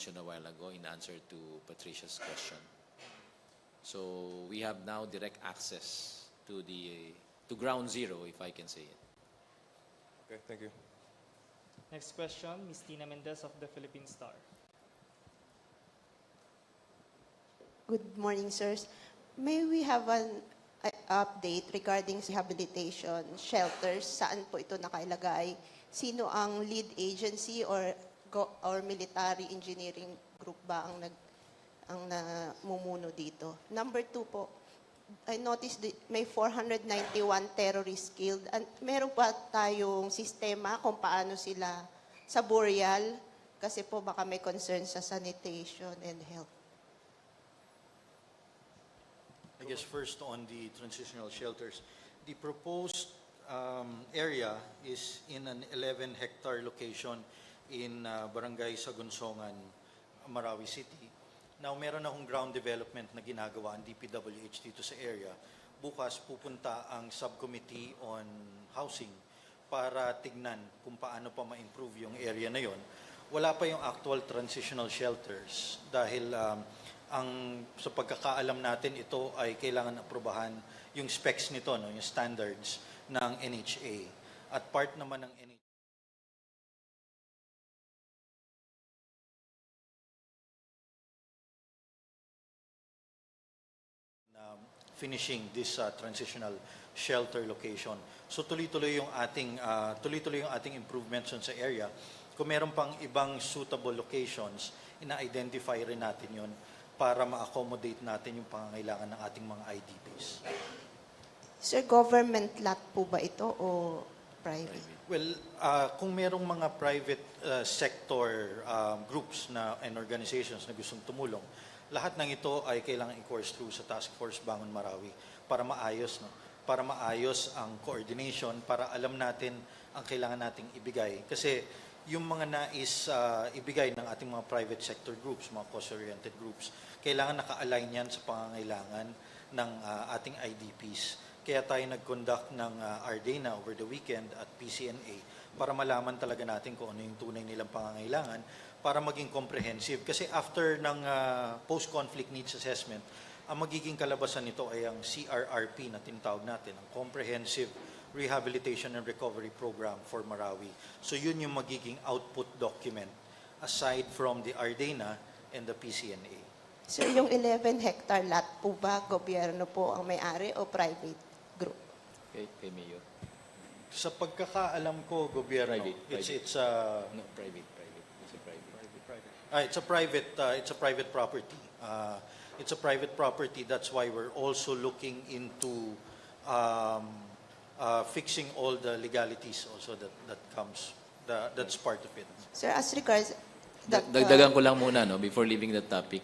mentioned a while ago in answer to Patricia's question. So we have now direct access to ground zero, if I can say it. Okay, thank you. Next question, Ms. Tina Mendez of the Philippine Star. Good morning, sirs. May we have an update regarding rehabilitation shelters? Saan po ito nakailagay? Sino ang lead agency or military engineering group ba ang namumuno dito? Number 2 po, I noticed may 491 terrorists killed. Meron pa tayong sistema kung paano sila sa burial? Kasi po baka may concern sa sanitation and health. I guess first on the transitional shelters, the proposed area is in an 11-hectare location in Barangay Sagunsongan, Marawi City. Now, meron akong ground development na ginagawa ang DPWH dito sa area. Bukas pupunta ang subcommittee on housing para tignan kung paano pa ma-improve yung area na yon. Wala pa yung actual transitional shelters dahil sa pagkakaalam natin, ito ay kailangan aprobahan yung specs nito, no, yung standards ng NHA. At part naman ng NHA na finishing this transitional shelter location. So tuloy-tuloy yung ating improvements sa area. Kung meron pang ibang suitable locations, ina-identify rin natin yon para ma-accommodate natin yung pangangailangan ng ating mga IDPs. Sir, government lot po ba ito o private? Well, kung merong mga private sector groups and organizations na gustong tumulong, lahat ng ito ay kailangan i-course through sa Task Force Bangon Marawi para maayos, no? Para maayos ang coordination, para alam natin ang kailangan nating ibigay. Kasi yung mga nais ibigay ng ating mga private sector groups, mga cause-oriented groups, kailangan naka-align yan sa pangangailangan ng ating IDPs. Kaya tayo nag-conduct ng RDNA over the weekend at PCNA para malaman talaga natin kung ano yung tunay nilang pangangailangan para maging comprehensive. Kasi after ng post-conflict needs assessment, ang magiging kalabasan nito ay ang CRRP na tinatawag natin, ang Comprehensive Rehabilitation and Recovery Program for Marawi. So yun yung magiging output document aside from the RDNA and the PCNA. Sir, yung 11-hectare lot po ba, gobyerno po ang may-ari o private group? Okay, kay Mayor. Sa pagkakaalam ko, gobyerno, Private. it's No, private. It's a private. it's a private property. It's a private property. That's why we're also looking into fixing all the legalities also that comes. That's part of it. Sir, as regards Dagdagan ko lang muna, no, before leaving the topic.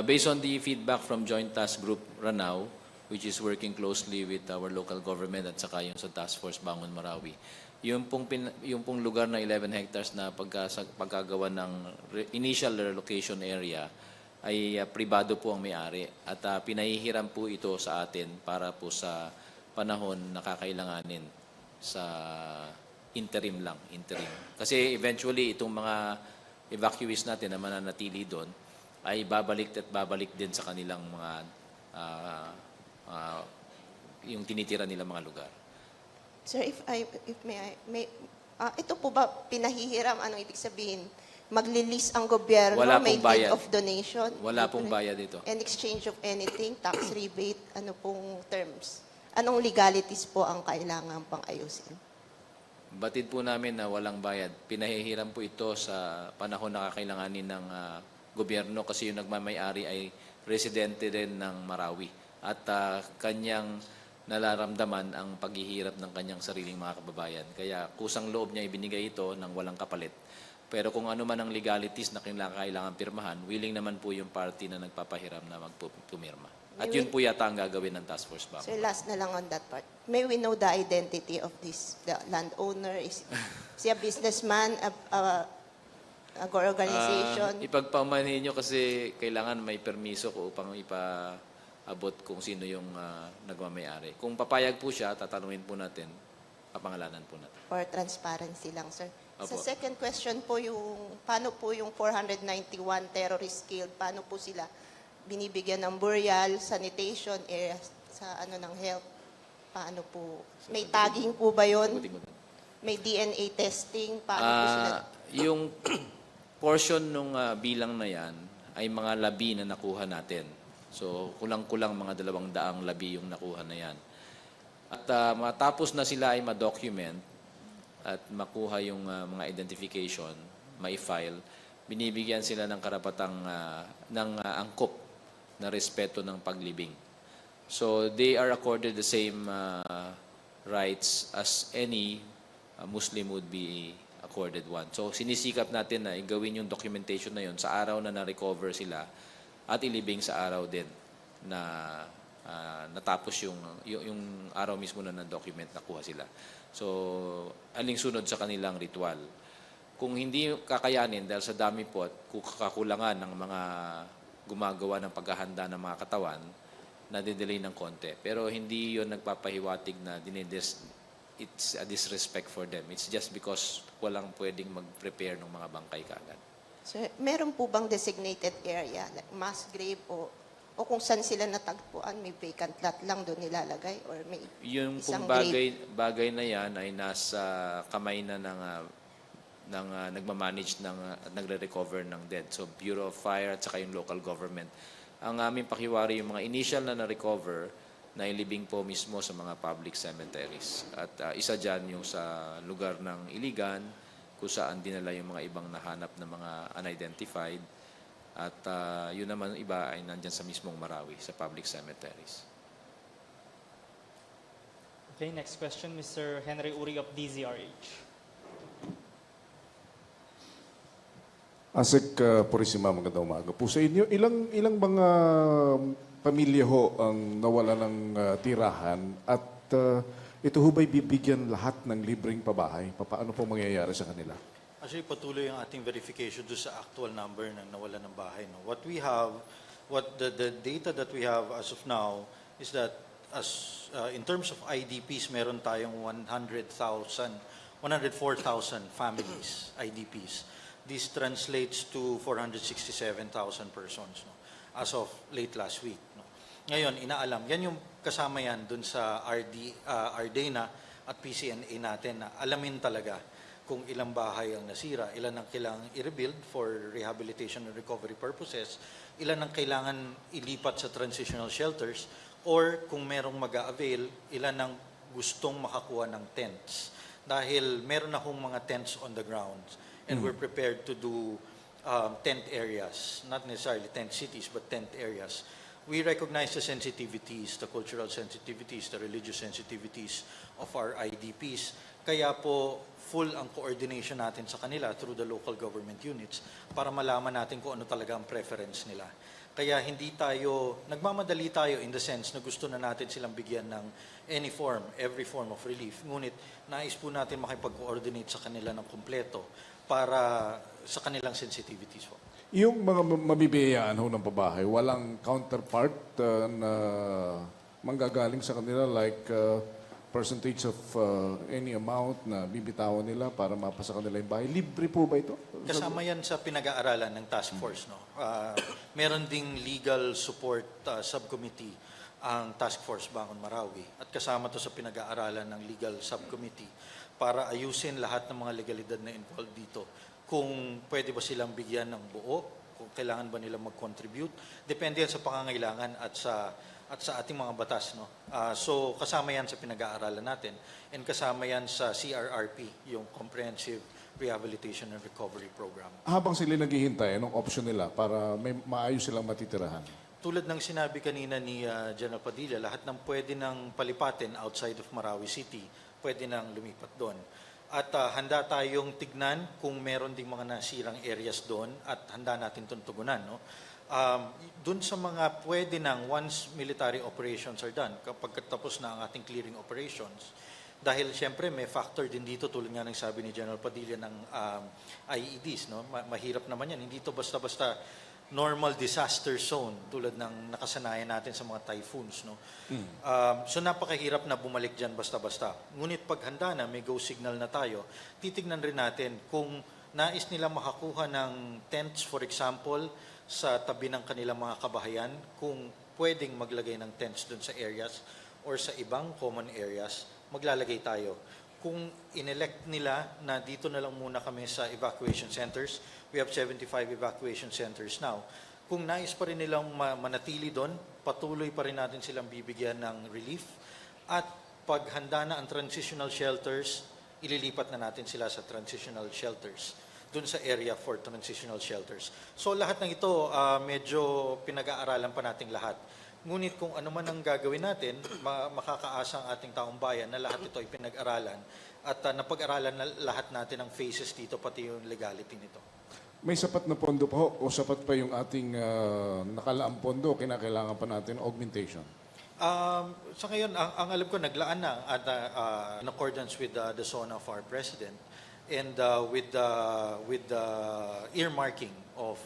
Based on the feedback from Joint Task Group Ranao, which is working closely with our local government at saka yung sa Task Force Bangon Marawi, yung pong lugar na 11 hectares na pagkagawa ng initial relocation area ay pribado po ang may-ari. At pinahihiram po ito sa atin para po sa panahon na kakailanganin sa interim. Kasi eventually itong mga evacuees natin na mananatili doon ay babalik din sa kanilang mga yung tinitira nilang mga lugar. Sir, ito po ba pinahihiram? Anong ibig sabihin? Maglilis ang gobyerno? Wala may pong bayad. deed of donation? Wala pong bayad dito. In exchange of anything? Tax rebate? Ano pong terms? Anong legalities po ang kailangan pang ayusin? Batid po namin na walang bayad. Pinahihiram po ito sa panahon na kakailanganin ng gobyerno kasi yung nagmamay-ari ay residente din ng Marawi. At kanyang nalaramdaman ang paghihirap ng kanyang sariling mga kababayan. Kaya kusang loob niya ibinigay ito ng walang kapalit. Pero kung ano man ang legalities na kailangan pirmahan, willing naman po yung party na nagpapahiram na magpumirma. At yun po yata ang gagawin ng Task Force Bangon. Sir, last na lang on that part. May we know the identity of the landowner? Is he a businessman, a organization? Ipagpamanhin nyo kasi kailangan may permiso ko upang ipaabot kung sino yung nagmamayari. Kung papayag po siya, tatanungin po natin, papangalanan po natin. For transparency lang, sir. Sa Opo. second question po paano po yung 491 terrorist killed? Paano po sila binibigyan ng burial, sanitation, areas sa ng health? Paano po? May tagging po ba yun? Sagutin ko na. May DNA testing? Paano po sila? Yung portion nung bilang na yan ay mga labi na nakuha natin. So, kulang-kulang mga 200 labi yung nakuha na yan. At matapos na sila ay ma-document at makuha yung mga identification, ma-file, binibigyan sila ng karapatang ng angkop na respeto ng paglibing. So, they are accorded the same rights as any Muslim would be accorded one. So, sinisikap natin na gawin yung documentation na yun sa araw na na-recover sila at ilibing sa araw din na natapos yung araw mismo na na-document nakuha sila. So, aling-sunod sa kanilang ritual. Kung hindi kakayanin dahil sa dami po at kakulangan ng mga gumagawa ng paghahanda ng mga katawan, nadidelay ng konti. Pero hindi yun nagpapahiwatig na it's a disrespect for them. It's just because walang pwedeng mag-prepare ng mga bangkay kaagad. So, meron po bang designated area, like mass grave o kung saan sila natagpuan, may vacant lot lang doon nilalagay or may Yung isang kung grave? bagay na yan ay nasa kamay na ng nagmamanage nagre-recover ng dead. So Bureau of Fire at saka yung local government. Ang aming pakiwari yung mga initial na na-recover na ilibing po mismo sa mga public cemeteries. At isa dyan yung sa lugar ng Iligan, kung saan dinala yung mga ibang nahanap na mga unidentified. At yun naman iba ay nandyan sa mismong Marawi, sa public cemeteries. Okay, next question, Mr. Henry Uri of DZRH. Asik Purisima, magandang umaga po sa inyo. Ilang mga pamilya ho ang nawala ng tirahan at ito ho ba'y bibigyan lahat ng libreng pabahay? Paano po mangyayari sa kanila? Actually, patuloy ang ating verification doon sa actual number ng nawala ng bahay. No? The data that we have as of now is that in terms of IDPs, meron tayong 104,000 families, IDPs. This translates to 467,000 persons, no? As of late last week. No? Ngayon, inaalam, yan yung kasama yan dun sa RDNA at PCNA natin na alamin talaga kung ilang bahay ang nasira, ilan ang kailangan i-rebuild for rehabilitation and recovery purposes, ilan ang kailangan ilipat sa transitional shelters, or kung merong mag-a-avail, ilan ang gustong makakuha ng tents. Dahil meron na hong mga tents on the ground and we're prepared to do tent areas, not necessarily tent cities, but tent areas. We recognize the sensitivities, the cultural sensitivities, the religious sensitivities of our IDPs. Kaya po, full ang coordination natin sa kanila through the local government units para malaman natin kung ano talaga ang preference nila. Kaya nagmamadali tayo in the sense na gusto na natin silang bigyan ng every form of relief. Ngunit nais po natin makipag-coordinate sa kanila ng kumpleto para sa kanilang sensitivities po. Yung mga mabibiyayaan ho ng pabahay, walang counterpart na manggagaling sa kanila like percentage of any amount na bibitawan nila para mapasa kanila yung bahay. Libre po ba ito? Kasama yan sa pinag-aaralan ng task force. No? Meron ding legal support subcommittee ang task force Bangon Marawi. At kasama to sa pinag-aaralan ng legal subcommittee para ayusin lahat ng mga legalidad na involved dito. Kung pwede ba silang bigyan ng buo, kung kailangan ba nilang mag-contribute. Depende yan sa pangangailangan at sa ating mga batas. No? So kasama yan sa pinag-aaralan natin and kasama yan sa CRRP, yung Comprehensive Rehabilitation and Recovery Program. Habang sila naghihintay, anong option nila para may maayos silang matitirahan? Tulad ng sinabi kanina ni General Padilla, lahat ng pwede nang palipatin outside of Marawi City, pwede nang lumipat doon. At handa tayong tignan kung meron ding mga nasirang areas doon at handa natin itong tugunan. No? Doon sa mga pwede nang once military operations are done, kapag tapos na ang ating clearing operations, dahil siyempre may factor din dito tulad nga ng sabi ni General Padilla ng IEDs. No? Mahirap naman yan. Hindi ito basta-basta normal disaster zone tulad ng nakasanayan natin sa mga typhoons. No? So napakahirap na bumalik dyan basta-basta. Ngunit pag handa na, may go signal na tayo, titignan rin natin kung nais nila makakuha ng tents, for example, sa tabi ng kanilang mga kabahayan, kung pwedeng maglagay ng tents doon sa areas or sa ibang common areas, maglalagay tayo. Kung inelect nila na dito na lang muna kami sa evacuation centers, we have 75 evacuation centers now. Kung nais pa rin nilang manatili doon, patuloy pa rin natin silang bibigyan ng relief. At pag handa na ang transitional shelters, ililipat na natin sila sa transitional shelters, doon sa area for transitional shelters. So lahat ng ito, medyo pinag-aaralan pa nating lahat. Ngunit kung ano man ang gagawin natin, makakaasa ang ating taong bayan na lahat ito ay pinag-aralan at napag-aralan na lahat natin ang phases dito, pati yung legality nito. May sapat na pondo pa ho, o sapat pa yung ating nakalaang pondo, kinakailangan pa natin augmentation? Sa ngayon, ang alam ko, naglaan na at, in accordance with the SONA of our President and with the earmarking of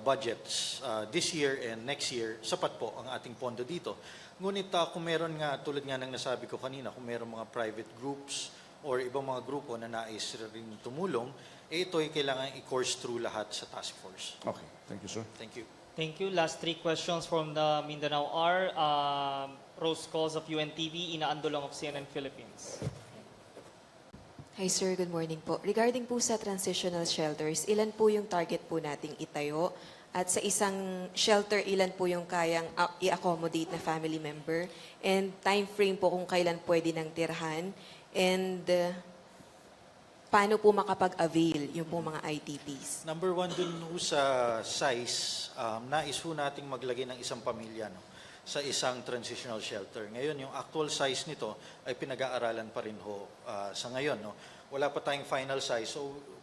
budgets this year and next year, sapat po ang ating pondo dito. Ngunit kung meron nga, tulad nga ng nasabi ko kanina, kung meron mga private groups or ibang mga grupo na nais rin tumulong, ito ay kailangan i-course through lahat sa task force. Okay, thank you, sir. Thank you. Thank you. Last 3 questions from the Mindanao are Rose Calls of UNTV, Ina Andolong of CNN Philippines. Hi sir, good morning po. Regarding po sa transitional shelters, ilan po yung target po nating itayo? At sa isang shelter, ilan po yung kayang i-accommodate na family member? And time frame po kung kailan pwede nang tirhan? And paano po makapag-avail yung po mga ITPs? Number one dun ho sa size, nais ho nating maglagay ng isang pamilya sa isang transitional shelter. Ngayon, yung actual size nito ay pinag-aaralan pa rin ho sa ngayon. No? Wala pa tayong final size,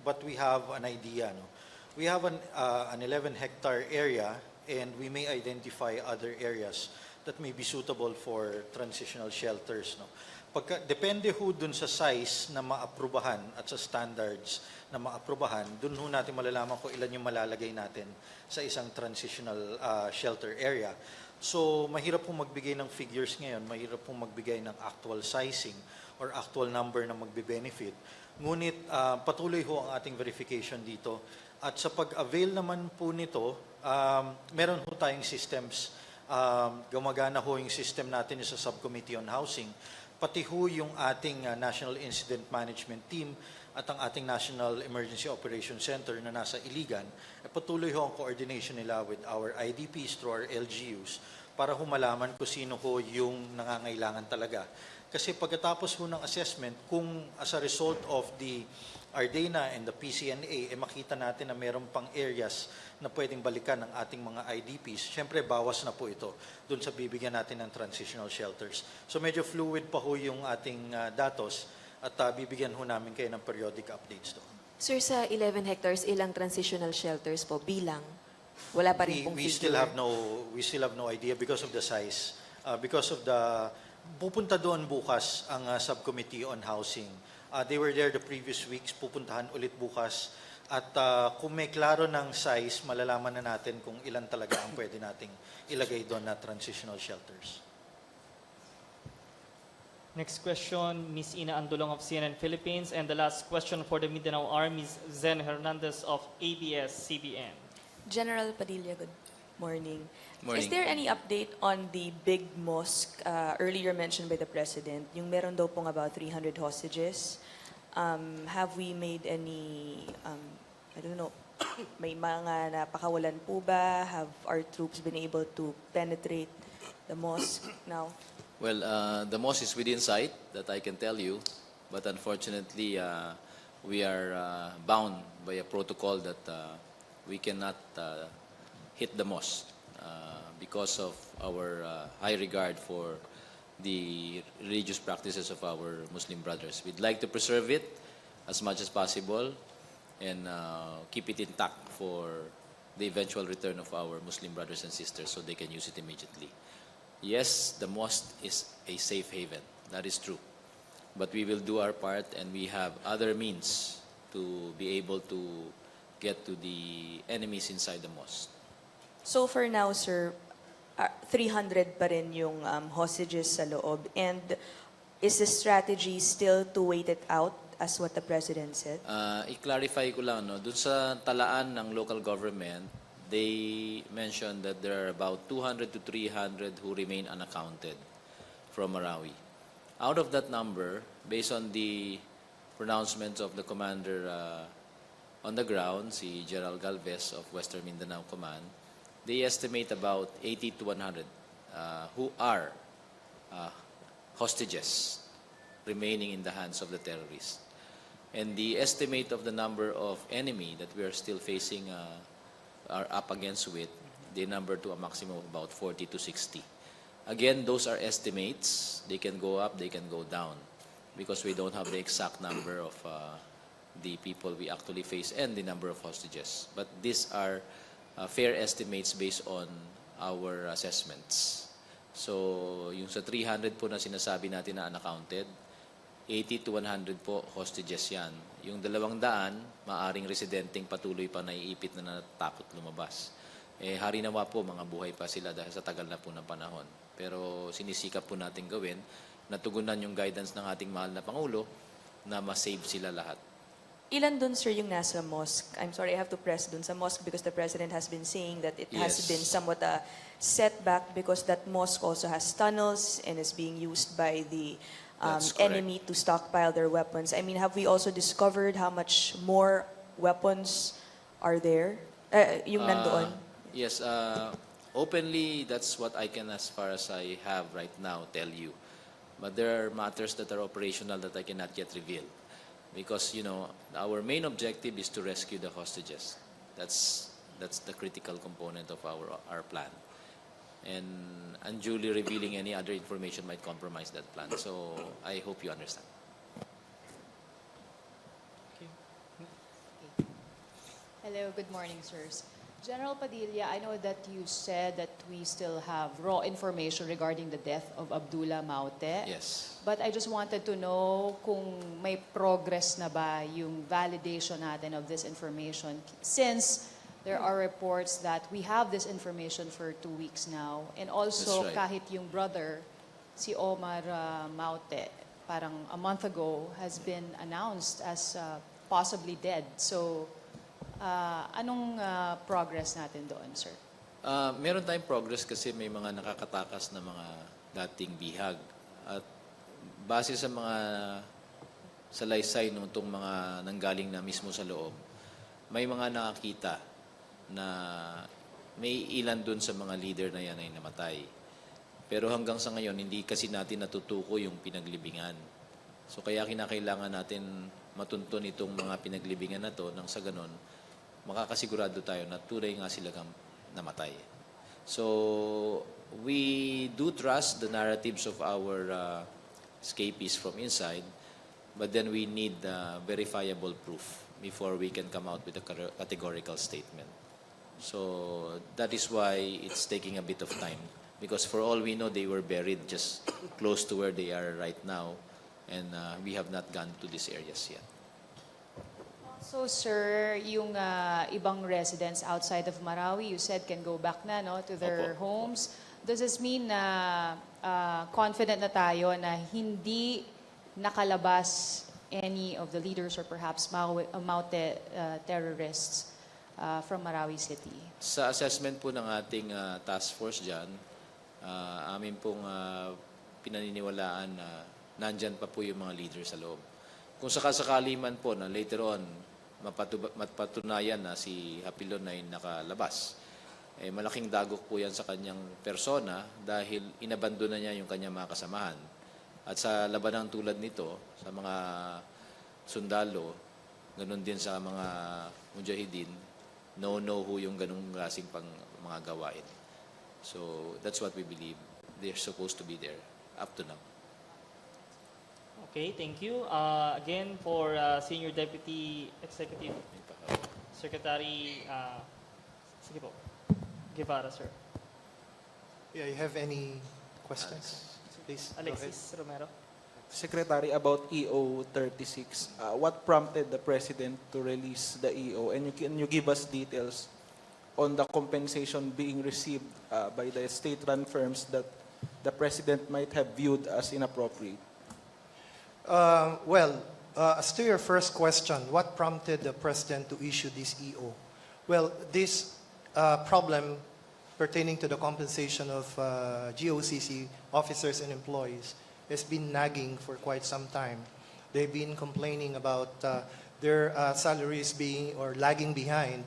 but we have an idea. No? We have an 11-hectare area and we may identify other areas that may be suitable for transitional shelters. No? Depende ho dun sa size na maaprubahan at sa standards na maaprubahan, dun ho natin malalaman kung ilan yung malalagay natin sa isang transitional shelter area. So, mahirap pong magbigay ng figures ngayon, mahirap pong magbigay ng actual sizing or actual number na magbe-benefit. Ngunit patuloy ho ang ating verification dito. At sa pag-avail naman po nito, meron ho tayong systems. Gumagana ho yung system natin sa Subcommittee on Housing. Pati ho yung ating National Incident Management Team at ang ating National Emergency Operations Center na nasa Iligan, patuloy ho ang coordination nila with our IDPs through our LGUs para humalaman kung sino ho yung nangangailangan talaga. Kasi pagkatapos ho ng assessment, kung as a result of the ARDENA and the PCNA, makita natin na meron pang areas na pwedeng balikan ng ating mga IDPs, syempre bawas na po ito dun sa bibigyan natin ng transitional shelters. So medyo fluid pa ho yung ating datos at bibigyan ho namin kayo ng periodic updates doon. Sir, sa 11 hectares, ilang transitional shelters po bilang? Wala pa rin pong We figure. still have no idea because of the size. Because of the pupunta doon bukas ang Subcommittee on Housing. They were there the previous weeks, pupuntahan ulit bukas. At kung may klaro ng size, malalaman na natin kung ilan talaga ang pwede nating ilagay doon na transitional shelters. Next question, Ms. Ina Andolong of CNN Philippines. And the last question for the Mindanao are Ms. Zen Hernandez of ABS-CBN. General Padilla, good morning. Morning. Is there any update on the big mosque earlier mentioned by the President? Yung meron daw pong about 300 hostages. Have we made any, I don't know, may mga napakawalan po ba? Have our troops been able to penetrate the mosque now? Well, the mosque is within sight, that I can tell you. But unfortunately, we are bound by a protocol that we cannot hit the mosque because of our high regard for the religious practices of our Muslim brothers. We'd like to preserve it as much as possible and keep it intact for the eventual return of our Muslim brothers and sisters so they can use it immediately. Yes, the mosque is a safe haven. That is true. But we will do our part and we have other means to be able to get to the enemies inside the mosque. So for now, sir, 300 pa rin yung hostages sa loob. And is the strategy still to wait it out as what the President said? I-clarify ko lang, no? Doon sa talaan ng local government, they mentioned that there are about 200 to 300 who remain unaccounted from Marawi. Out of that number, based on the pronouncements of the commander on the ground, si General Galvez of Western Mindanao Command, they estimate about 80 to 100 who are hostages remaining in the hands of the terrorists. And the estimate of the number of enemy that we are still facing are up against with, they number to a maximum of about 40 to 60. Again, those are estimates. They can go up, they can go down, because we don't have the exact number of the people we actually face and the number of hostages. But these are fair estimates based on our assessments. So, yung sa 300 po na sinasabi natin na unaccounted, 80 to 100 po hostages yan. Yung 200, maaring residenteng patuloy pa naiipit na natatakot lumabas. Hari nawa po, mga buhay pa sila dahil sa tagal na po ng panahon. Pero sinisikap po natin gawin, natugunan yung guidance ng ating mahal na Pangulo na ma-save sila lahat. Ilan dun, sir, yung nasa mosque? I'm sorry, I have to press dun sa mosque because the President has been saying that it has Yes. been somewhat a setback because that mosque also has tunnels and is being used by the That's correct. enemy to stockpile their weapons. I mean, have we also discovered how much more weapons are there? Yung nandoon? Yes, openly, that's what I can, as far as I have right now, tell you. But there are matters that are operational that I cannot yet reveal. Because, you know, our main objective is to rescue the hostages. That's the critical component of our plan. And unduly revealing any other information might compromise that plan. So I hope you understand. Hello, good morning, sirs. General Padilla, I know that you said that we still have raw information regarding the death of Abdullah Maute. Yes. But I just wanted to know kung may progress na ba yung validation natin of this information since there are reports that we have this information for 2 weeks now. And also, That's right. kahit yung brother, si Omar Maute, parang a month ago, has been announced as possibly dead. So, anong progress natin doon, sir? Meron tayong progress kasi may mga nakakatakas na mga dating bihag. At base sa mga salaysay nung itong mga nanggaling na mismo sa loob, may mga nakakita na may ilan dun sa mga leader na yan ay namatay. Pero hanggang sa ngayon, hindi kasi natin natutuko yung pinaglibingan. So kaya kinakailangan natin matuntun itong mga pinaglibingan na to nang sa ganun, makakasigurado tayo na tunay nga sila namatay. So we do trust the narratives of our escapees from inside, but then we need verifiable proof before we can come out with a categorical statement. So that is why it's taking a bit of time. Because for all we know, they were buried just close to where they are right now, and we have not gone to these areas yet. So, sir, yung ibang residents outside of Marawi, you said can go back na no, to their Opo. homes. Does this mean na confident na tayo na hindi nakalabas any of the leaders or perhaps Maute terrorists from Marawi City? Sa assessment po ng ating task force dyan, amin pong pinaniniwalaan na nandyan pa po yung mga leaders sa loob. Kung sakasakali man po na later on mapatunayan na si Hapilon ay nakalabas, malaking dagok po yan sa kanyang persona dahil inabandona niya yung kanyang mga kasamahan. At sa labanang tulad nito, sa mga sundalo, ganun din sa mga mujahideen, no ho yung ganung klaseng pang mga gawain. So that's what we believe. They're supposed to be there up to now. Okay, thank you. Again, for Senior Deputy Executive Secretary, sige po, Guevara, sir. Yeah, you have any questions? Please, go ahead. Alexis Romero. Secretary, about EO 36. What prompted the President to release the EO? And can you give us details on the compensation being received by the state-run firms that the President might have viewed as inappropriate? As to your first question, what prompted the President to issue this EO? Well, this problem pertaining to the compensation of GOCC officers and employees has been nagging for quite some time. They've been complaining about their salaries being or lagging behind,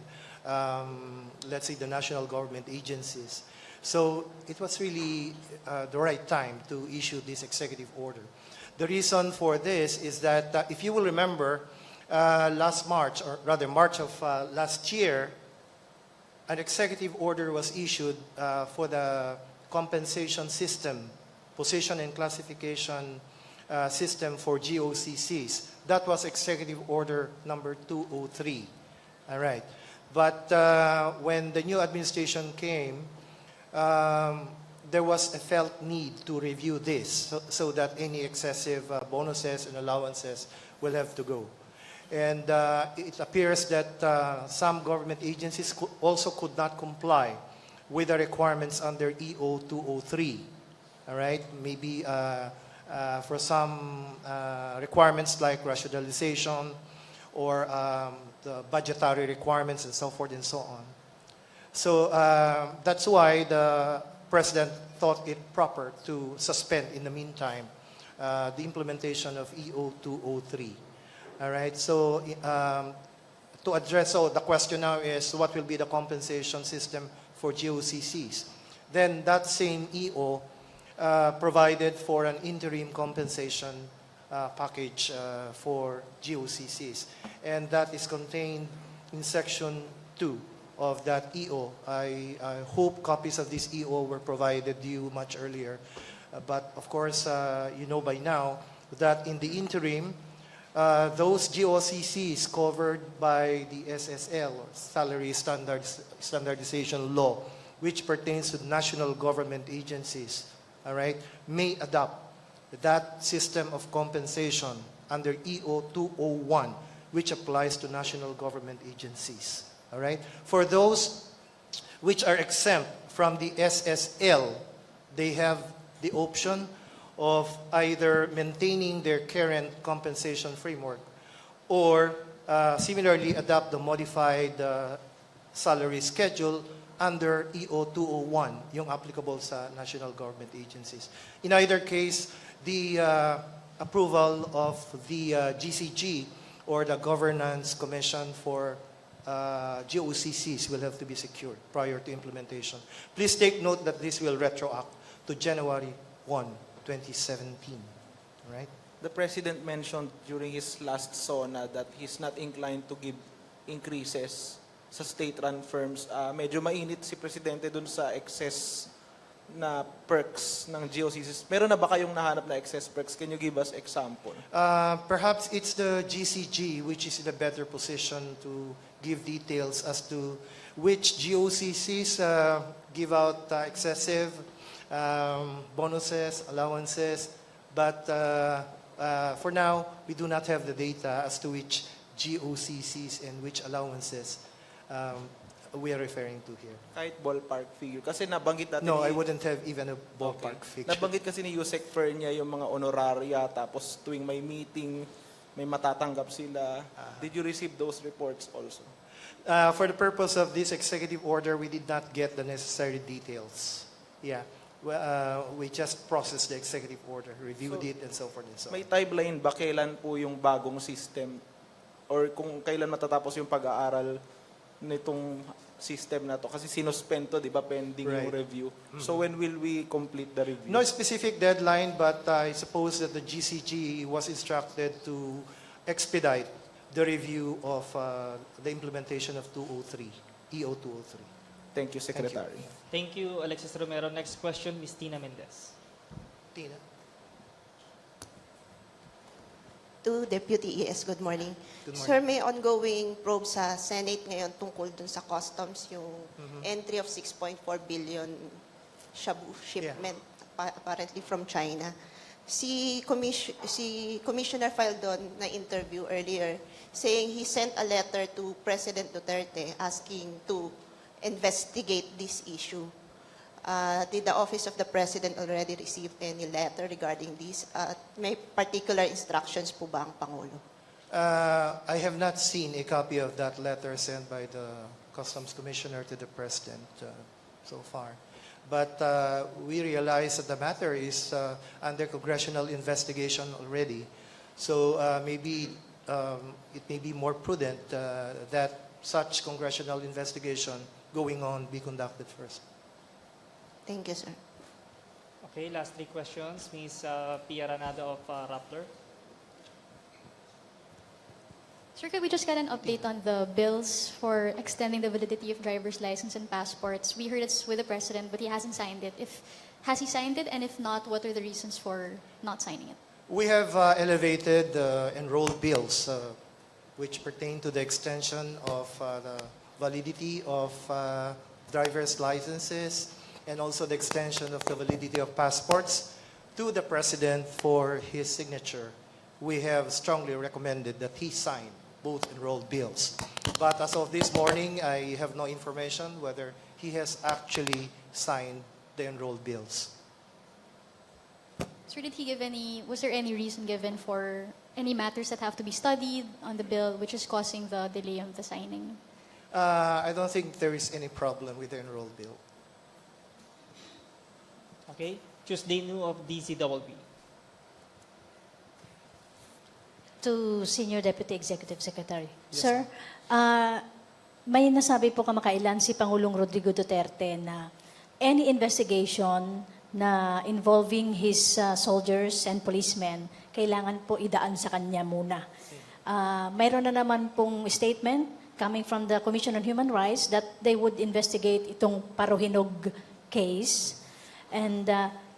let's say, the national government agencies. So it was really the right time to issue this executive order. The reason for this is that, if you will remember, last March, or rather March of last year, an executive order was issued for the compensation system, position and classification system for GOCCs. That was Executive Order number 203. All right. But when the new administration came, there was a felt need to review this so that any excessive bonuses and allowances will have to go. And it appears that some government agencies also could not comply with the requirements under EO 203. All right, maybe for some requirements like rationalization or the budgetary requirements and so forth and so on. So that's why the President thought it proper to suspend in the meantime the implementation of EO 203. All right, so to address, so the question now is what will be the compensation system for GOCCs? Then that same EO provided for an interim compensation package for GOCCs. And that is contained in Section 2 of that EO. I hope copies of this EO were provided to you much earlier. But of course, you know by now that in the interim, those GOCCs covered by the SSL, or Salary Standardization Law, which pertains to national government agencies, all right, may adopt that system of compensation under EO 201, which applies to national government agencies. All right? For those which are exempt from the SSL, they have the option of either maintaining their current compensation framework or similarly adopt the modified salary schedule under EO 201, yung applicable sa national government agencies. In either case, the approval of the GCG or the Governance Commission for GOCCs will have to be secured prior to implementation. Please take note that this will retroact to January 1, 2017. All right? The President mentioned during his last SONA that he's not inclined to give increases sa state-run firms. Medyo mainit si Presidente dun sa excess na perks ng GOCCs. Meron na ba kayong nahanap na excess perks? Can you give us example? Perhaps it's the GCG which is in a better position to give details as to which GOCCs give out excessive bonuses, allowances, but for now, we do not have the data as to which GOCCs and which allowances we are referring to here. Kahit ballpark figure. Kasi nabanggit natin No, I wouldn't have even a ballpark figure. Nabanggit kasi ni Yusek Fernia yung mga honoraria, tapos tuwing may meeting, may matatanggap sila. Did you receive those reports also? For the purpose of this executive order, we did not get the necessary details. Yeah. We just processed the executive order, reviewed it, and so forth and so on. May timeline ba kailan po yung bagong system? Or kung kailan matatapos yung pag-aaral nitong system na to? Kasi sinuspend to, di ba, pending yung Right. review. So when will we complete the review? No specific deadline, but I suppose that the GCG was instructed to expedite the review of the implementation of 203, EO 203. Thank you, Secretary. Thank you, Alexis Romero. Next question, Ms. Tina Mendez. Tina? To Deputy ES, good morning. Good morning. Sir, may ongoing probe sa Senate ngayon tungkol dun sa customs, yung entry of 6.4 billion shabu shipment apparently from China. si Commissioner Faldon na interview earlier saying he sent a letter to President Duterte asking to investigate this issue. Did the Office of the President already receive any letter regarding this? May particular instructions po ba ang Pangulo? I have not seen a copy of that letter sent by the Customs Commissioner to the President so far. But we realize that the matter is under congressional investigation already. So maybe it may be more prudent that such congressional investigation going on be conducted first. Thank you, sir. Okay, last 3 questions. Ms. Pia Ranada of Rappler. Sir, could we just get an update on the bills for extending the validity of driver's license and passports? We heard it's with the President, but he hasn't signed it. Has he signed it? And if not, what are the reasons for not signing it? We have elevated enrolled bills which pertain to the extension of the validity of driver's licenses and also the extension of the validity of passports to the President for his signature. We have strongly recommended that he sign both enrolled bills. But as of this morning, I have no information whether he has actually signed the enrolled bills. Sir, was there any reason given for any matters that have to be studied on the bill which is causing the delay of the signing? I don't think there is any problem with the enrolled bill. Okay, Tuesday New of DZWB. To Senior Deputy Executive Secretary. Yes, Sir, may nasabi po kamakailan si Pangulong Rodrigo Duterte na any investigation na involving his soldiers and policemen, kailangan po idaan sa kanya muna. Mayroon na naman pong statement coming from the Commission on Human Rights that they would investigate itong Parohinog case. And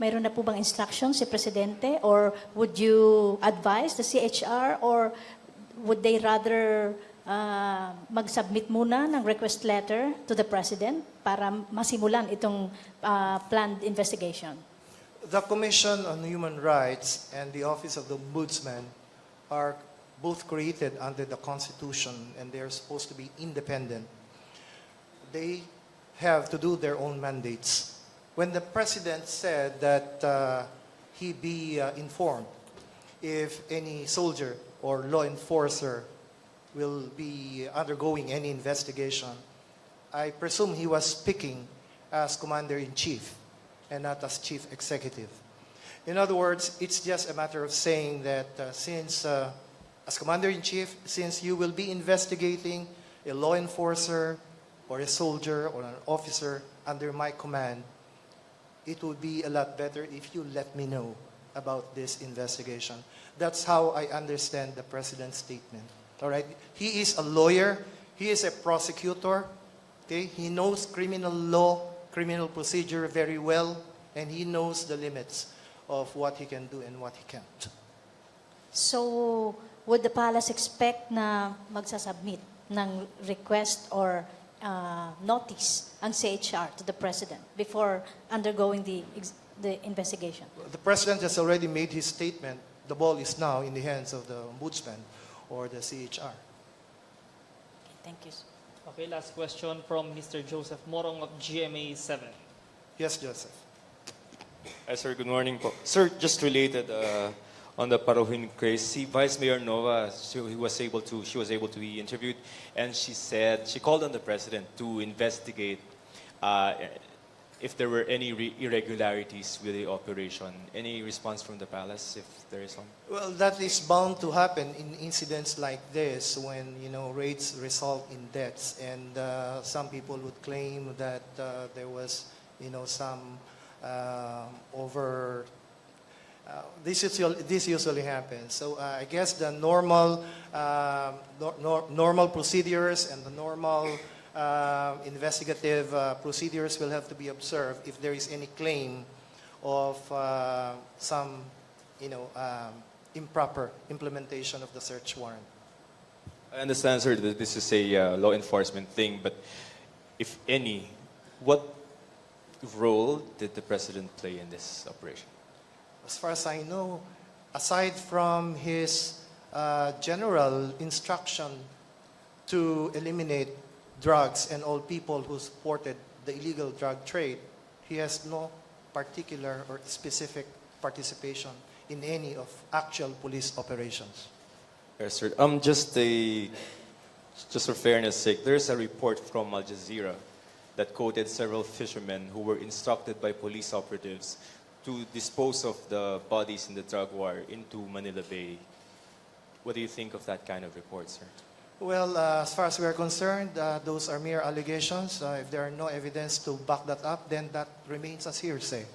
mayroon na po bang instruction si Presidente, or would you advise the CHR, or would they rather mag-submit muna ng request letter to the President para masimulan itong planned investigation? The Commission on Human Rights and the Office of the Ombudsman are both created under the Constitution, and they are supposed to be independent. They have to do their own mandates. When the President said that he be informed if any soldier or law enforcer will be undergoing any investigation, I presume he was speaking as Commander-in-Chief and not as Chief Executive. In other words, it's just a matter of saying that since, as Commander-in-Chief, since you will be investigating a law enforcer or a soldier or an officer under my command, it would be a lot better if you let me know about this investigation. That's how I understand the President's statement. All right? He is a lawyer. He is a prosecutor. Okay? He knows criminal law, criminal procedure very well, and he knows the limits of what he can do and what he can't. So, would the palace expect na magsasubmit ng request or notice ang CHR to the President before undergoing the investigation? The President has already made his statement. The ball is now in the hands of the Ombudsman or the CHR. Okay, thank you. Okay, last question from Mr. Joseph Morong of GMA 7. Yes, Joseph. Sir, good morning po. Sir, just related on the Parohin case, si Vice Mayor Nova, she was able to be interviewed, and she said, she called on the President to investigate if there were any irregularities with the operation. Any response from the palace, if there is one? Well, that is bound to happen in incidents like this when, raids result in deaths. And some people would claim that there was, some this usually happens. So I guess the normal procedures and the normal investigative procedures will have to be observed if there is any claim of some, improper implementation of the search warrant. I understand, sir, that this is a law enforcement thing, but if any, what role did the President play in this operation? as far as I know, aside from his general instruction to eliminate drugs and all people who supported the illegal drug trade, he has no particular or specific participation in any of actual police operations. Yes, sir. Just for fairness sake, there's a report from Al Jazeera that quoted several fishermen who were instructed by police operatives to dispose of the bodies in the drug war into Manila Bay. What do you think of that kind of report, sir? Well, as far as we are concerned, those are mere allegations. If there are no evidence to back that up, then that remains as hearsay.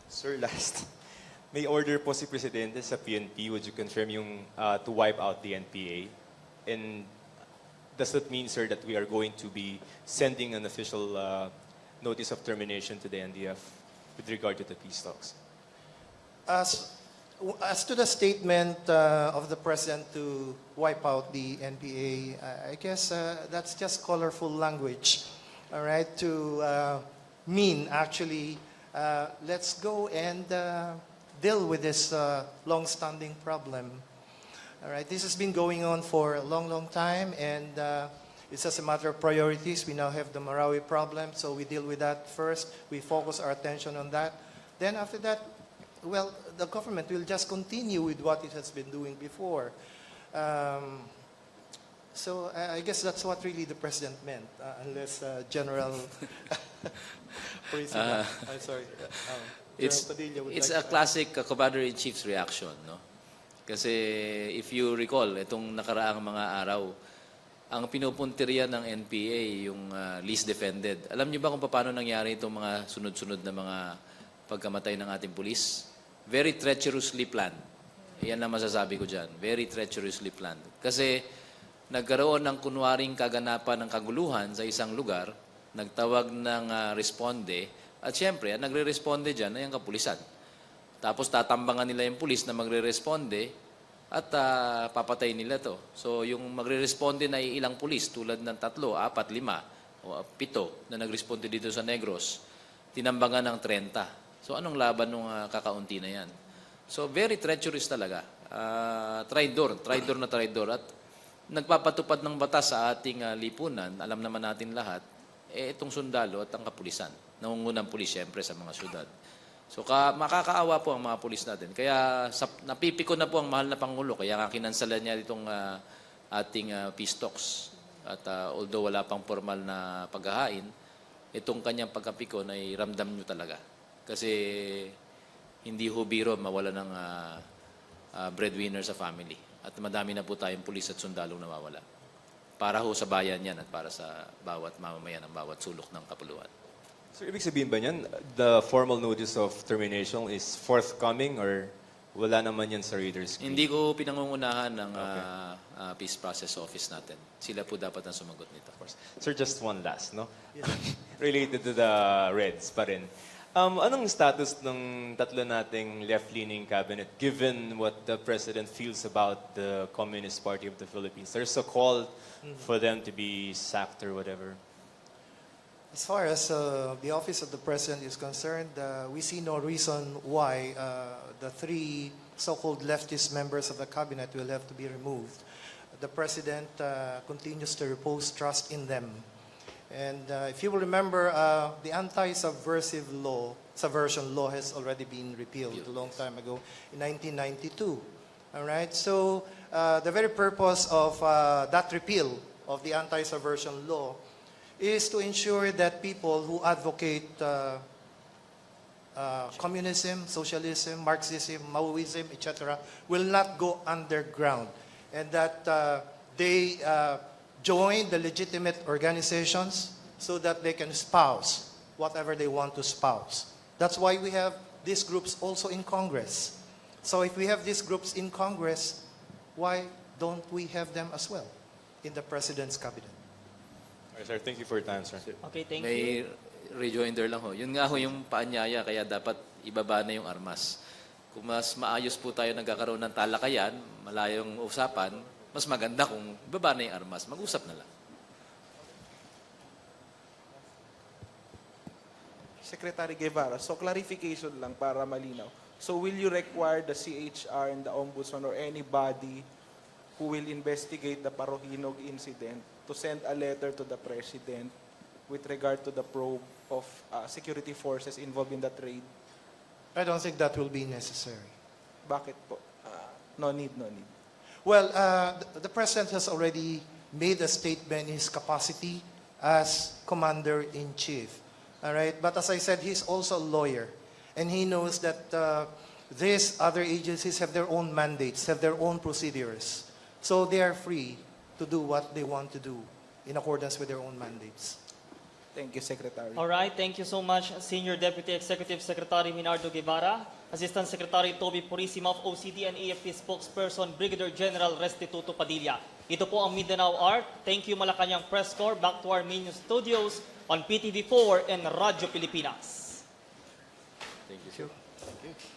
Sir, last. May order po si Presidente sa PNP. Would you confirm yung to wipe out the NPA? And does that mean, sir, that we are going to be sending an official notice of termination to the NDF with regard to the peace talks? As to the statement of the President to wipe out the NPA, I guess that's just colorful language, all right, to mean actually let's go and deal with this long-standing problem. All right, this has been going on for a long, long time, and it's just a matter of priorities. We now have the Marawi problem, so we deal with that first. We focus our attention on that. Then after that, well, the government will just continue with what it has been doing before. So I guess that's what really the President meant, unless General... I'm sorry. It's a classic Commander-in-Chief's reaction, no? Kasi if you recall, itong nakaraang mga araw, ang pinupuntirya ng NPA yung least defended. Alam niyo ba kung paano nangyari itong mga sunod-sunod na mga pagkamatay ng ating pulis? Very treacherously planned. Yan ang masasabi ko dyan. Very treacherously planned. Kasi nagkaroon ng kunwaring kaganapan ng kaguluhan sa isang lugar, nagtawag ng responde, at syempre, ang nagre-responde dyan ay ang kapulisan. Tapos tatambangan nila yung pulis na magre-responde at papatay nila to. So yung magre-responde na ilang pulis tulad ng 3, 4, 5 o 7 na nag-responde dito sa Negros, tinambangan ng 30. So anong laban nung kakaunti na yan? So very treacherous talaga. Traidor na traidor. At nagpapatupad ng batas sa ating lipunan, alam naman natin lahat, itong sundalo at ang kapulisan. Nangungunang pulis siyempre sa mga syudad. So makakaawa po ang mga pulis natin. Kaya napipiko na po ang mahal na Pangulo. Kaya nga kinansalan niya itong ating peace talks. At although wala pang formal na paghahain, itong kanyang pagkapiko ay ramdam nyo talaga. Kasi hindi ho biro mawala ng breadwinner sa family. At madami na po tayong pulis at sundalong nawawala. Para ho sa bayan yan at para sa bawat mamamayan ng bawat sulok ng kapuluan. So, ibig sabihin ba niyan, the formal notice of termination is forthcoming or wala naman yan sa reader's screen? Hindi ko pinangungunahan ng Peace Process Office natin. Sila po dapat ang sumagot nito. Of course. Sir, just one last, no? Related to the Reds pa rin. Anong status ng tatlo nating left-leaning cabinet given what the President feels about the Communist Party of the Philippines? There's a call for them to be sacked or whatever. As far as the office of the President is concerned, we see no reason why the 3 so-called leftist members of the cabinet will have to be removed. The President continues to repose trust in them. And if you will remember, the anti-subversive law, subversion law has already been repealed a long time ago in 1992. All right? So the very purpose of that repeal of the anti-subversion law is to ensure that people who advocate communism, socialism, Marxism, Maoism, etc., will not go underground, and that they join the legitimate organizations so that they can espouse whatever they want to espouse. That's why we have these groups also in Congress. So if we have these groups in Congress, why don't we have them as well in the President's cabinet? All right, sir. Thank you for your time, sir. Okay, thank May you. rejoinder lang ho. Yun nga ho yung paanyaya, kaya dapat ibaba na yung armas. Kung mas maayos po tayo nagkakaroon ng talakayan, malayong usapan, mas maganda kung ibaba na yung armas. Mag-usap na lang. Secretary Guevara, so clarification lang para malinaw. So will you require the CHR and the Ombudsman or anybody who will investigate the Parohinog incident to send a letter to the President with regard to the probe of security forces involved in the trade? I don't think that will be necessary. Bakit po? No need, no need. Well, the President has already made a statement in his capacity as Commander-in-Chief. All right? But as I said, he's also a lawyer. And he knows that these other agencies have their own mandates, have their own procedures. So they are free to do what they want to do in accordance with their own mandates. Thank you, Secretary. All right, thank you so much, Senior Deputy Executive Secretary Minardo Guevara, Assistant Secretary Toby Purisima of OCD and AFP Spokesperson Brigadier General Restituto Padilla. Ito po ang Mindanao Art. Thank you, Malacanang Press Corps. Back to our main studios on PTV4 and Radyo Pilipinas. Thank you, sir. Thank you.